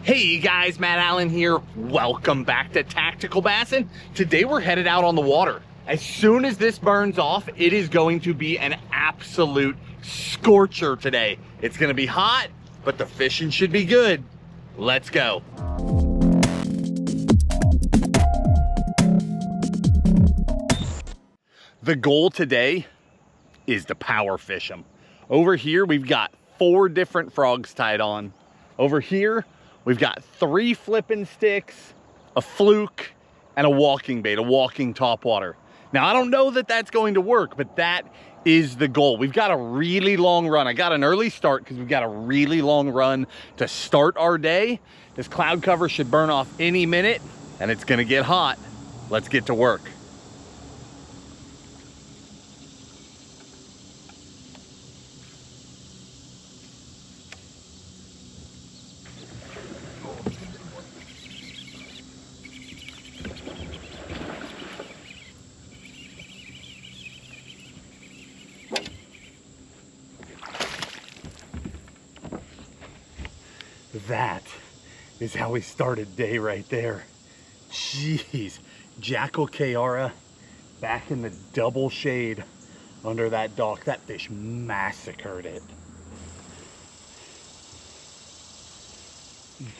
Hey guys, Matt Allen here. Welcome back to Tactical Bassin'. Today we're headed out on the water. As soon as this burns off, it is going to be an absolute scorcher today. It's gonna be hot, but the fishing should be good. Let's go. The goal today is to power fish them. Over here, we've got 4 different frogs tied on. Over here, we've got 3 flipping sticks, a fluke, and a walking bait, a walking topwater. Now, I don't know that that's going to work, but that is the goal. We've got a really long run. I got an early start because we've got a really long run to start our day. This cloud cover should burn off any minute, and it's gonna get hot. Let's get to work. That is how we started day right there. Jeez, Jackal Kiara back in the double shade under that dock. That fish massacred it.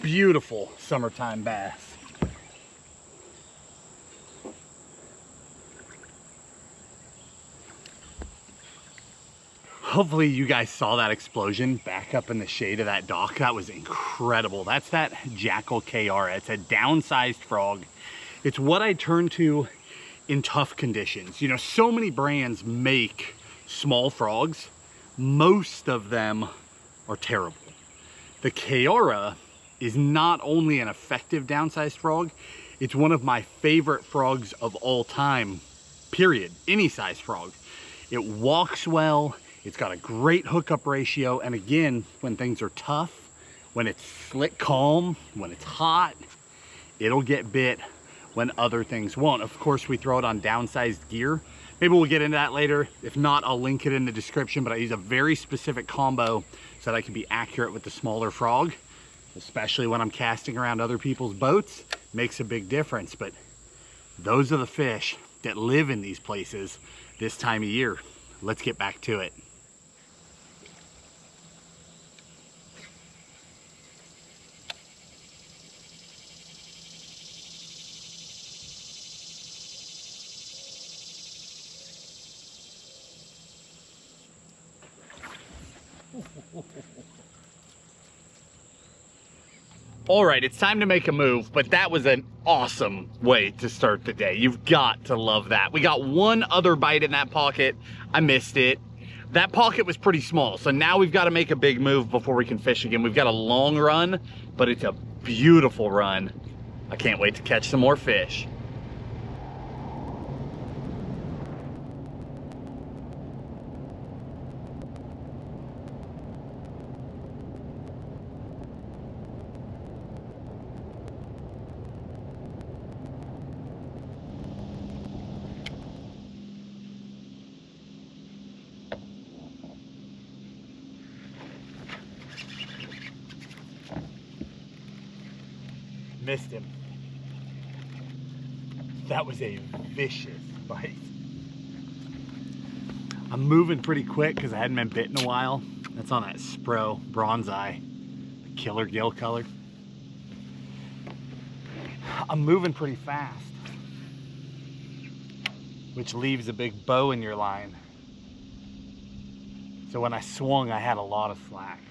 Beautiful summertime bass. Hopefully you guys saw that explosion back up in the shade of that dock. That was incredible. That's that Jackal Kiara. It's a downsized frog. It's what I turn to in tough conditions. You know, so many brands make small frogs. Most of them are terrible. The Kiara is not only an effective downsized frog, it's one of my favorite frogs of all time, period. Any size frog. It walks well. It's got a great hookup ratio, and again, when things are tough, when it's slick calm, when it's hot, it'll get bit when other things won't. Of course, we throw it on downsized gear. Maybe we'll get into that later. If not, I'll link it in the description, but I use a very specific combo so that I can be accurate with the smaller frog, especially when I'm casting around other people's boats. Makes a big difference, but those are the fish that live in these places this time of year. Let's get back to it. All right, it's time to make a move, but that was an awesome way to start the day. You've got to love that. We got one other bite in that pocket. I missed it. That pocket was pretty small, so now we've got to make a big move before we can fish again. We've got a long run, but it's a beautiful run. I can't wait to catch some more fish. Missed him. That was a vicious bite. I'm moving pretty quick because I hadn't been bit in a while. That's on that Spro bronze eye, the killer gill color. I'm moving pretty fast, which leaves a big bow in your line. So when I swung, I had a lot of slack.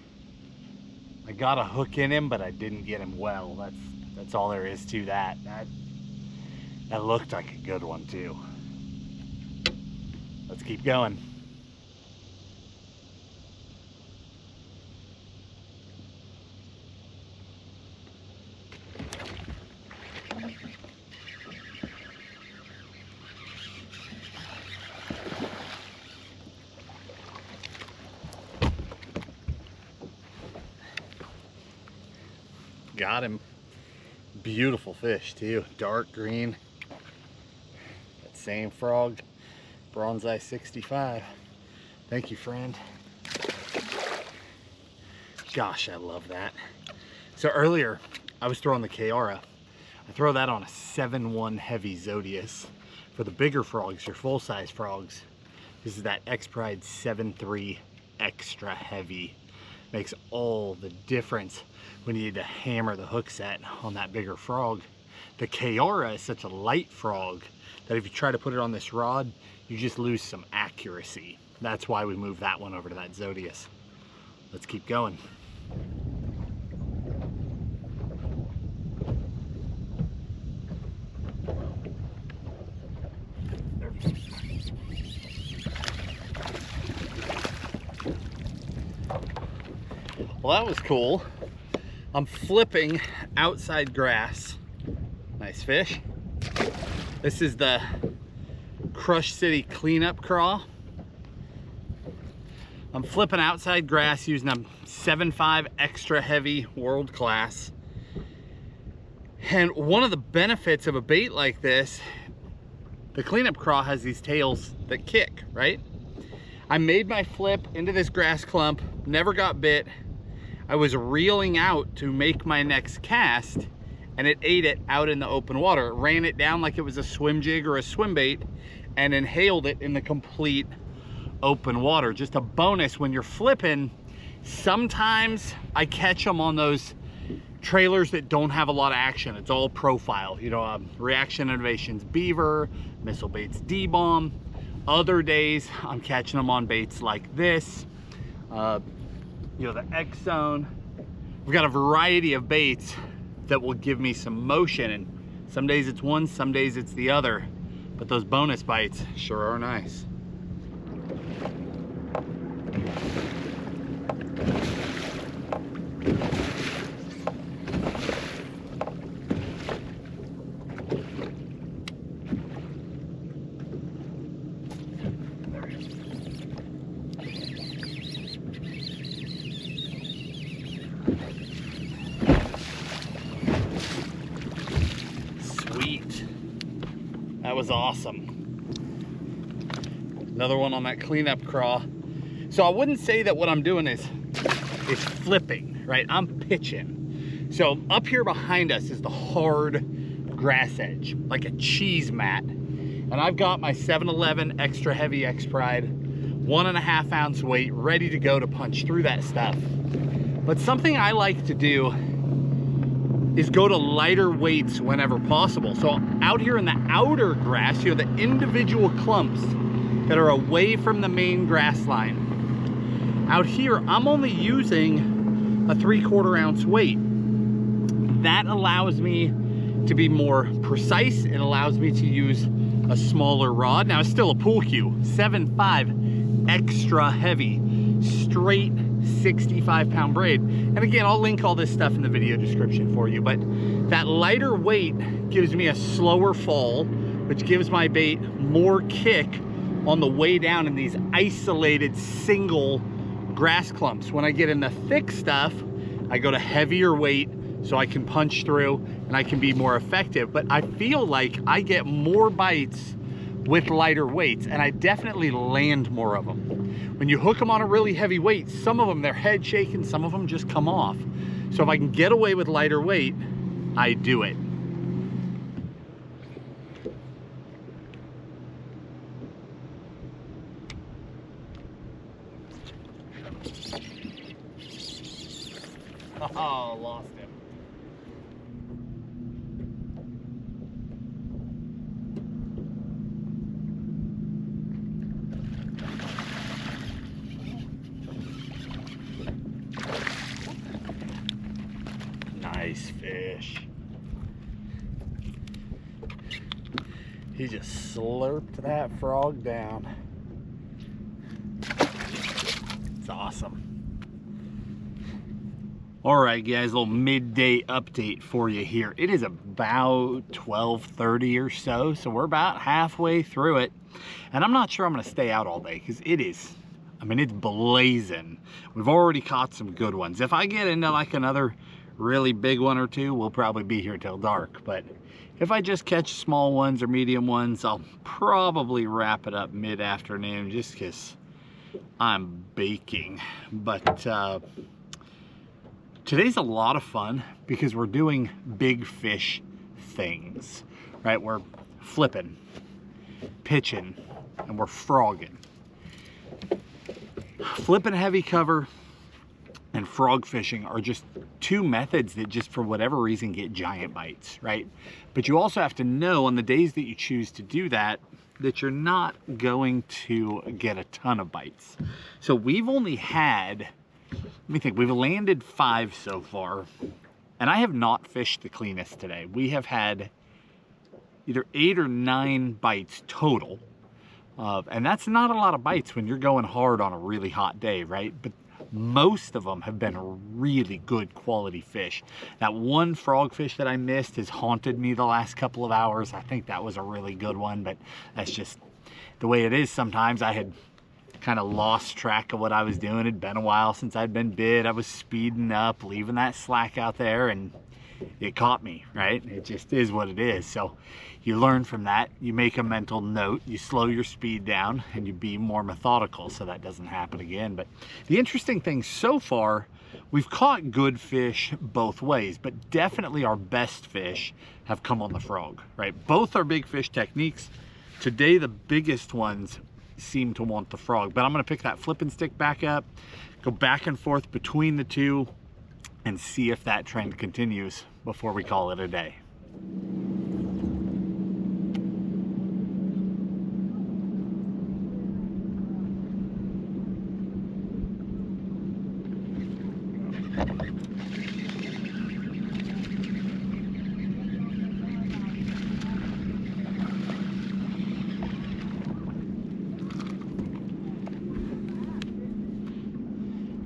I got a hook in him, but I didn't get him well. That's all there is to that. That looked like a good one too. Let's keep going. Got him. Beautiful fish too, dark green. That same frog, bronze eye 65. Thank you, friend. Gosh, I love that. So earlier I was throwing the Kiara. I throw that on a 7-1 heavy Zodius. For the bigger frogs, your full-size frogs, this is that X-Pride 7.3 extra heavy. Makes all the difference when you need to hammer the hook set on that bigger frog. The Kiara is such a light frog that if you try to put it on this rod, you just lose some accuracy. That's why we moved that one over to that Zodius. Let's keep going. Well, that was cool. I'm flipping outside grass. Nice fish. This is the Crush City cleanup craw. I'm flipping outside grass using a 7.5 extra heavy world class. And one of the benefits of a bait like this, the cleanup craw has these tails that kick, right? I made my flip into this grass clump, never got bit. I was reeling out to make my next cast, and it ate it out in the open water. It ran it down like it was a swim jig or a swim bait and inhaled it in the complete open water. Just a bonus when you're flipping. Sometimes I catch them on those trailers that don't have a lot of action. It's all profile, you know, Reaction Innovations Beaver, Missile Baits D-Bomb. Other days I'm catching them on baits like this, you know, the X Zone. We've got a variety of baits that will give me some motion, and some days it's one, some days it's the other, but those bonus bites sure are nice. Sweet. That was awesome. Another one on that cleanup craw. So I wouldn't say that what I'm doing is flipping, right? I'm pitching. So up here behind us is the hard grass edge, like a cheese mat. And I've got my 7-Eleven extra heavy X-Pride, 1.5 ounce weight, ready to go to punch through that stuff. But something I like to do is go to lighter weights whenever possible. So out here in the outer grass, you know, the individual clumps that are away from the main grass line. Out here, I'm only using a 3/4 ounce weight. That allows me to be more precise. It allows me to use a smaller rod. Now it's still a pool cue, 7.5 extra heavy, straight 65-pound braid. And again, I'll link all this stuff in the video description for you, but that lighter weight gives me a slower fall, which gives my bait more kick on the way down in these isolated single grass clumps. When I get in the thick stuff, I go to heavier weight so I can punch through and I can be more effective. But I feel like I get more bites with lighter weights, and I definitely land more of them. When you hook them on a really heavy weight, some of them, they're head shaking, some of them just come off. So if I can get away with lighter weight, I do it. Oh, lost him. Nice fish. He just slurped that frog down. It's awesome. All right, guys, a little midday update for you here. It is about 12:30 or so, so we're about halfway through it. And I'm not sure I'm gonna stay out all day because it is, I mean, it's blazing. We've already caught some good ones. If I get into like another really big one or two, we'll probably be here till dark. But if I just catch small ones or medium ones, I'll probably wrap it up mid-afternoon just because I'm baking. But Today's a lot of fun because we're doing big fish things, right? We're flipping, pitching, and we're frogging. Flipping heavy cover and frog fishing are just two methods that just for whatever reason get giant bites, right? But you also have to know on the days that you choose to do that, that you're not going to get a ton of bites. So we've only had, let me think, we've landed 5 so far, and I have not fished the cleanest today. We have had either 8 or 9 bites total. And that's not a lot of bites when you're going hard on a really hot day, right? But most of them have been really good quality fish. That one frogfish that I missed has haunted me the last couple of hours. I think that was a really good one, but that's just the way it is sometimes. I had kind of lost track of what I was doing. It'd been a while since I'd been bit. I was speeding up, leaving that slack out there, and it caught me, right? It just is what it is. So you learn from that, you make a mental note, you slow your speed down, and you be more methodical so that doesn't happen again. But the interesting thing so far, we've caught good fish both ways, but definitely our best fish have come on the frog, right? Both are big fish techniques. Today, the biggest ones seem to want the frog, but I'm gonna pick that flipping stick back up, go back and forth between the two, and see if that trend continues before we call it a day.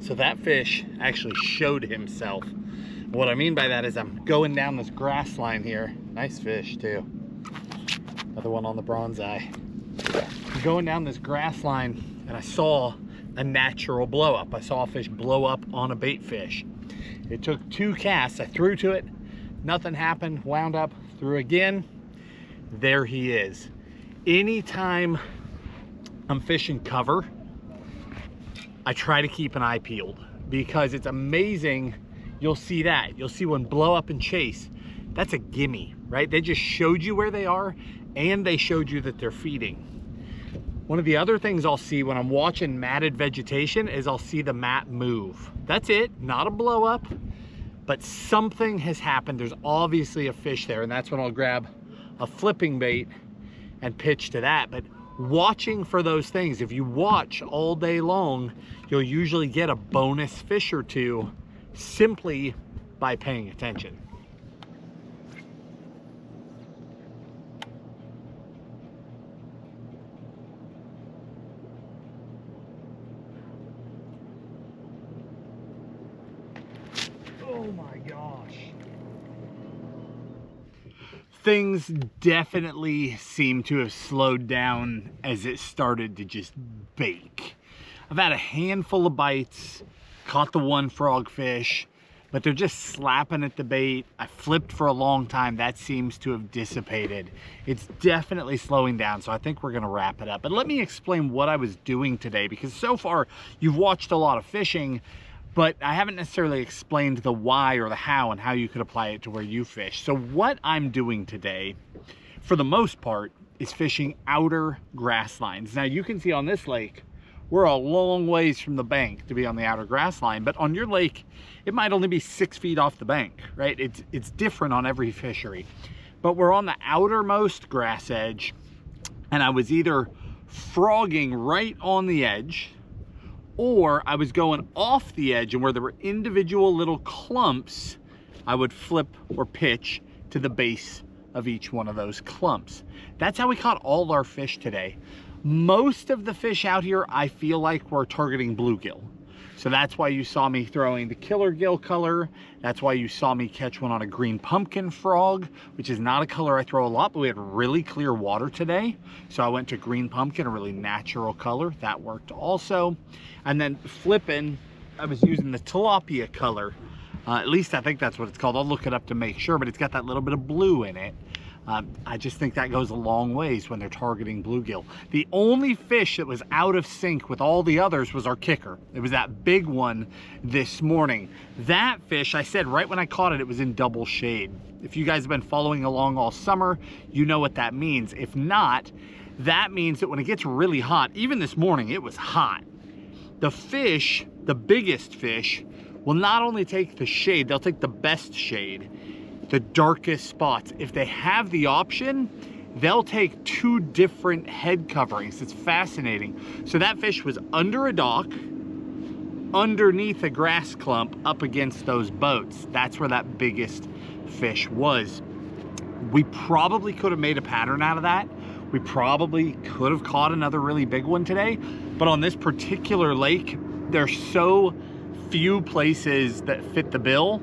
So that fish actually showed himself. What I mean by that is I'm going down this grass line here. Nice fish too. Another one on the bronze eye. I'm going down this grass line and I saw a natural blow up. I saw a fish blow up on a bait fish. It took 2 casts. I threw to it, nothing happened, wound up, threw again. There he is. Anytime I'm fishing cover, I try to keep an eye peeled because it's amazing. You'll see that. You'll see one blow up and chase. That's a gimme, right? They just showed you where they are and they showed you that they're feeding. One of the other things I'll see when I'm watching matted vegetation is I'll see the mat move. That's it, not a blow up, but something has happened. There's obviously a fish there, and that's when I'll grab a flipping bait and pitch to that. But watching for those things, if you watch all day long, you'll usually get a bonus fish or two simply by paying attention. Oh my gosh. Things definitely seem to have slowed down as it started to just bake. I've had a handful of bites, caught the one frogfish, but they're just slapping at the bait. I flipped for a long time. That seems to have dissipated. It's definitely slowing down, so I think we're gonna wrap it up. But let me explain what I was doing today, because so far you've watched a lot of fishing, but I haven't necessarily explained the why or the how and how you could apply it to where you fish. So what I'm doing today, for the most part, is fishing outer grass lines. Now you can see on this lake, we're a long ways from the bank to be on the outer grass line, but on your lake, it might only be 6 feet off the bank, right? It's different on every fishery. But we're on the outermost grass edge, and I was either frogging right on the edge, or I was going off the edge, and where there were individual little clumps, I would flip or pitch to the base of each one of those clumps. That's how we caught all our fish today. Most of the fish out here, I feel like we're targeting bluegill. So that's why you saw me throwing the killer gill color. That's why you saw me catch one on a green pumpkin frog, which is not a color I throw a lot, but we had really clear water today. So I went to green pumpkin, a really natural color. That worked also. And then flipping, I was using the tilapia color. At least I think that's what it's called. I'll look it up to make sure, but it's got that little bit of blue in it. I just think that goes a long ways when they're targeting bluegill. The only fish that was out of sync with all the others was our kicker. It was that big one this morning. That fish, I said right when I caught it, it was in double shade. If you guys have been following along all summer, you know what that means. If not, that means that when it gets really hot, even this morning, it was hot. The fish, the biggest fish, will not only take the shade, they'll take the best shade, the darkest spots. If they have the option, they'll take 2 different head coverings. It's fascinating. So that fish was under a dock, underneath a grass clump, up against those boats. That's where that biggest fish was. We probably could have made a pattern out of that. We probably could have caught another really big one today, but on this particular lake, there's so few places that fit the bill.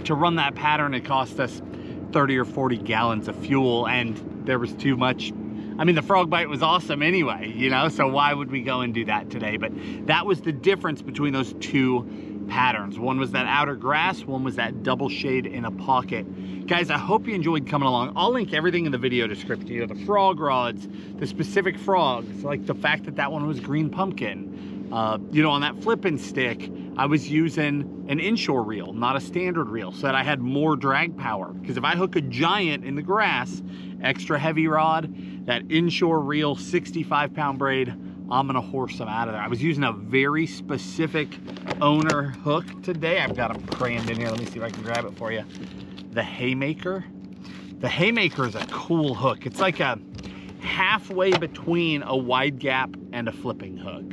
To run that pattern, it cost us 30 or 40 gallons of fuel, and there was too much. I mean, the frog bite was awesome anyway, you know, so why would we go and do that today? But that was the difference between those 2 patterns. One was that outer grass, one was that double shade in a pocket. Guys, I hope you enjoyed coming along. I'll link everything in the video description, you know, the frog rods, the specific frogs, like the fact that that one was green pumpkin. You know, on that flipping stick, I was using an inshore reel, not a standard reel, so that I had more drag power. Because if I hook a giant in the grass, extra heavy rod, that inshore reel, 65-pound braid, I'm gonna horse them out of there. I was using a very specific owner hook today. I've got them crammed in here. Let me see if I can grab it for you. The Haymaker. The Haymaker is a cool hook. It's like a halfway between a wide gap and a flipping hook.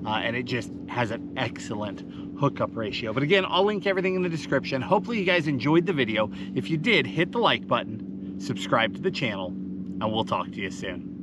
And it just has an excellent hookup ratio. But again, I'll link everything in the description. Hopefully you guys enjoyed the video. If you did, hit the like button, subscribe to the channel, and we'll talk to you soon.